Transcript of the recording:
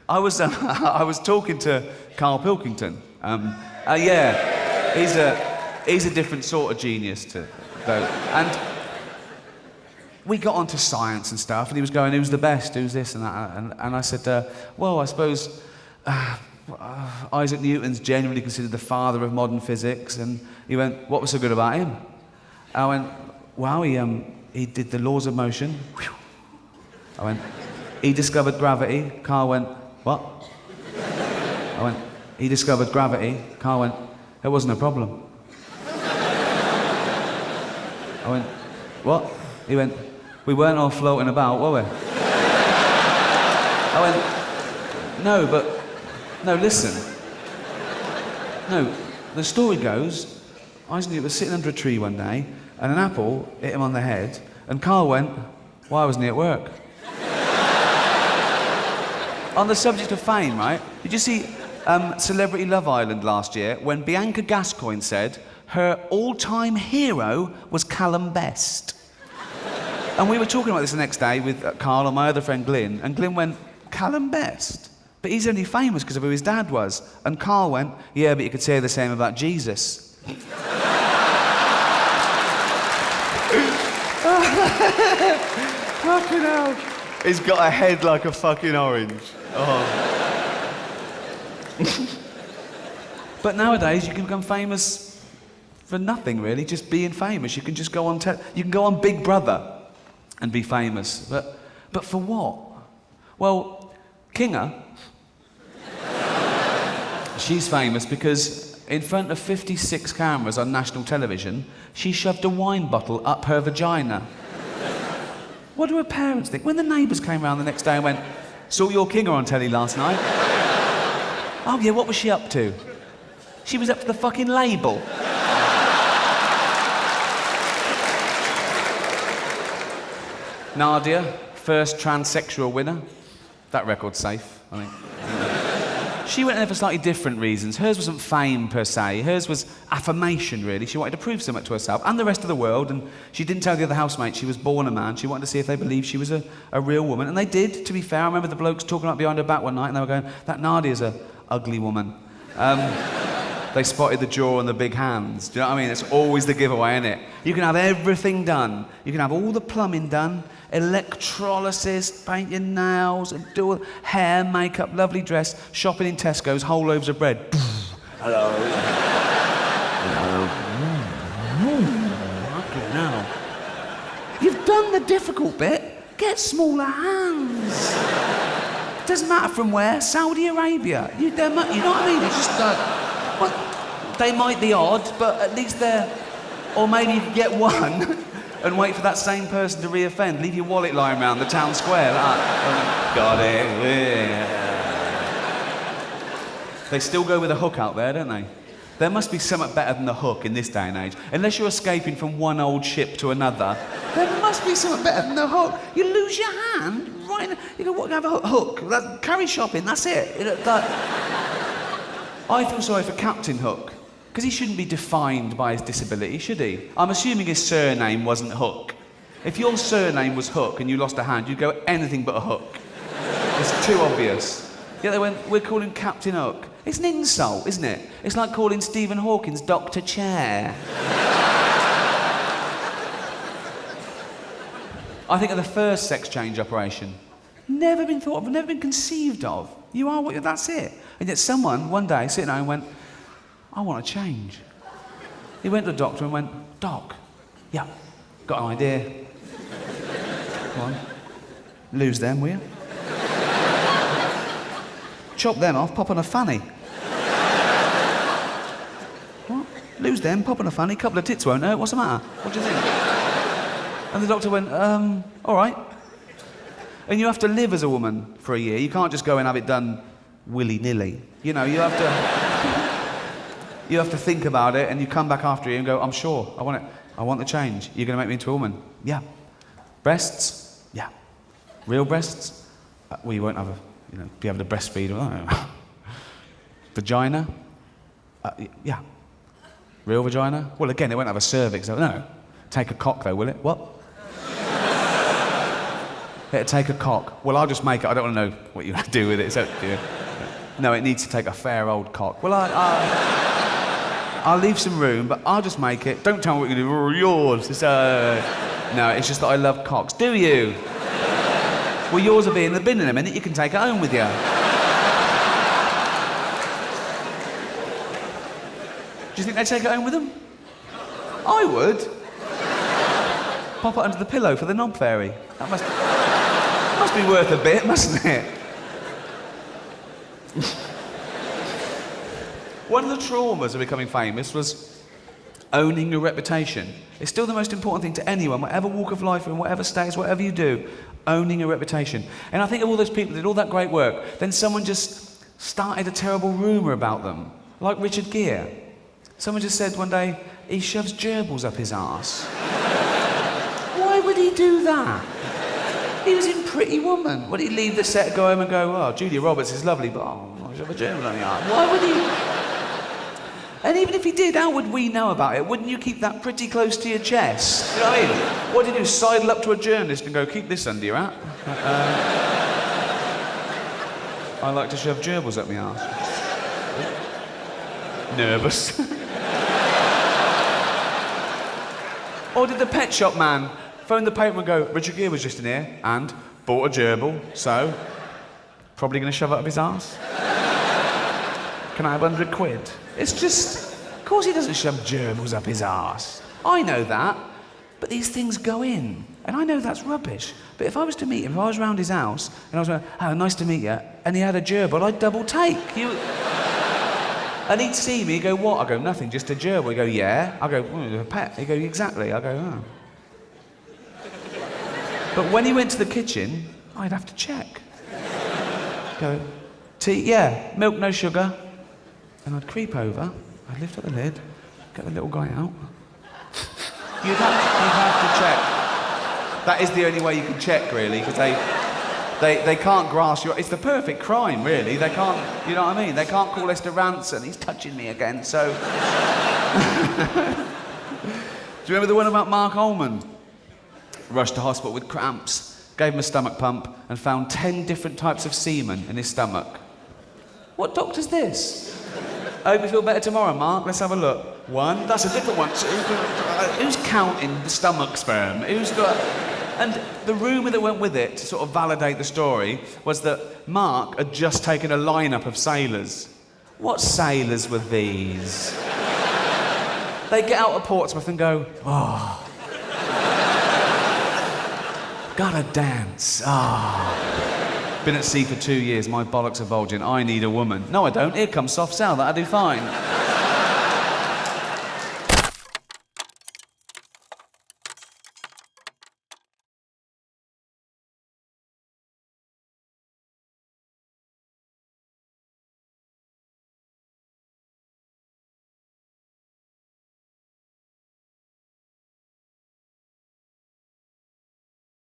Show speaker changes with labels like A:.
A: I was talking to Karl Pilkington. Yeah, he's a different sort of genius though. And we got onto science and stuff, and he was going, who's the best, who's this and that, and I said, well, I suppose Isaac Newton's generally considered the father of modern physics, and he went, what was so good about him? I went, wow, he did the laws of motion. I went, he discovered gravity. Karl went, what? I went, he discovered gravity. Karl went, it wasn't a problem. I went, what? He went, we weren't all floating about, were we? I went, no, listen. No, the story goes, Isaac Newton was sitting under a tree one day, and an apple hit him on the head, and Karl went, why wasn't he at work? On the subject of fame, right? Did you see Celebrity Love Island last year when Bianca Gascoigne said her all-time hero was Callum Best? And we were talking about this the next day with Karl and my other friend Glyn, and Glyn went, Callum Best? But he's only famous because of who his dad was. And Karl went, yeah, but you could say the same about Jesus. Fucking hell. He's got a head like a fucking orange. Oh. But nowadays you can become famous for nothing really, just being famous. You can just go on you can go on Big Brother and be famous. But for what? Well, Kinga, she's famous because in front of 56 cameras on national television, she shoved a wine bottle up her vagina. What do her parents think? When the neighbours came round the next day and went, saw your Kinga on telly last night. Oh yeah, what was she up to? She was up to the fucking label. Nadia, first transsexual winner. That record's safe, I think. She went there for slightly different reasons. Hers wasn't fame per se. Hers was affirmation, really. She wanted to prove something to herself and the rest of the world, and she didn't tell the other housemates she was born a man. She wanted to see if they believed she was a real woman, and they did, to be fair. I remember the blokes talking up behind her back one night, and they were going, that Nadia's a ugly woman. They spotted the jaw and the big hands. Do you know what I mean? It's always the giveaway, isn't it? You can have everything done. You can have all the plumbing done, electrolysis, paint your nails, and do all hair, makeup, lovely dress, shopping in Tesco's, whole loaves of bread. Hello. Hello. Fucking hell. You've done the difficult bit. Get smaller hands. Doesn't matter from where. Saudi Arabia. You know what I mean? It's just well, they might be odd, but at least they're... Or maybe you could get one and wait for that same person to re-offend. Leave your wallet lying around the town square. Got it. Yeah. They still go with a hook out there, don't they? There must be something better than the hook in this day and age. Unless you're escaping from one old ship to another, there must be something better than the hook. You lose your hand, right? You go, what, have a hook? Carry shopping, that's it. I feel sorry for Captain Hook, because he shouldn't be defined by his disability, should he? I'm assuming his surname wasn't Hook. If your surname was Hook and you lost a hand, you'd go anything but a hook. It's too obvious. Yeah, they went, we're calling Captain Hook. It's an insult, isn't it? It's like calling Stephen Hawking's Dr. Chair. I think of the first sex change operation. Never been thought of, never been conceived of. You are what you're, that's it. And yet someone, one day, sitting there and went, I want to change. He went to the doctor and went, Doc, yeah, got an idea. Come on, lose them, will you? Chop them off, pop on a fanny. What? Lose them, pop on a fanny, couple of tits won't hurt, what's the matter? What do you think? And the doctor went, all right. And you have to live as a woman for a year. You can't just go and have it done willy-nilly. You know, you have to think about it, and you come back after a year and go, I'm sure, I want it. I want the change. You're going to make me into a woman? Yeah. Breasts? Yeah. Real breasts? Well, you won't have be able to breastfeed. Vagina? Yeah. Real vagina? Well, again, it won't have a cervix. No. Take a cock, though, will it? What? It'd take a cock. Well, I'll just make it. I don't want to know what you do with it. So, no, it needs to take a fair old cock. Well, I'll leave some room, but I'll just make it. Don't tell me what you're going to do. Yours. It's, no, it's just that I love cocks. Do you? Well, yours will be in the bin in a minute. You can take it home with you. Do you think they'd take it home with them? I would. Pop it under the pillow for the knob fairy. That must be worth a bit, mustn't it? One of the traumas of becoming famous was owning your reputation. It's still the most important thing to anyone, whatever walk of life, in whatever stage, whatever you do, owning your reputation. And I think of all those people that did all that great work, then someone just started a terrible rumour about them, like Richard Gere. Someone just said one day, he shoves gerbils up his arse. Why would he do that? He was in Pretty Woman. Would he leave the set, go home and go, oh, Julia Roberts is lovely, but I shove a gerbil on the arse. Why would he? And even if he did, how would we know about it? Wouldn't you keep that pretty close to your chest? You know what I mean? What do you do? Sidle up to a journalist and go, keep this under your hat? I like to shove gerbils up my arse. Nervous. Or did the pet shop man phone the paper and go, Richard Gere was just in here and bought a gerbil, so probably going to shove it up his arse? Can I have 100 quid? It's just, of course he doesn't shove gerbils up his arse. I know that, but these things go in, and I know that's rubbish. But if I was to meet him, if I was round his house, and I was like, oh, nice to meet you, and he had a gerbil, I'd double take. And he'd see me, he'd go, what? I go, nothing, just a gerbil. He'd go, yeah. I go, a pet. He'd go, exactly. I go, oh. But when he went to the kitchen, I'd have to check. Go, tea? Yeah. Milk, no sugar. And I'd creep over, I'd lift up the lid, get the little guy out. You'd have to check. That is the only way you can check, really, because they can't grasp your... It's the perfect crime, really. They can't, you know what I mean? They can't call Esther Ranson. He's touching me again, so... Do you remember the one about Mark Ullman? Rushed to hospital with cramps, gave him a stomach pump, and found 10 different types of semen in his stomach. What doctor's this? I hope you feel better tomorrow, Mark. Let's have a look. 1. That's a different one. Who's counting the stomach sperm? Who's got... And the rumour that went with it, to sort of validate the story, was that Mark had just taken a lineup of sailors. What sailors were these? They get out of Portsmouth and go, oh... Gotta dance. Ah. Been at sea for 2 years, my bollocks are bulging. I need a woman. No, I don't. Here comes soft sell. That'll do fine.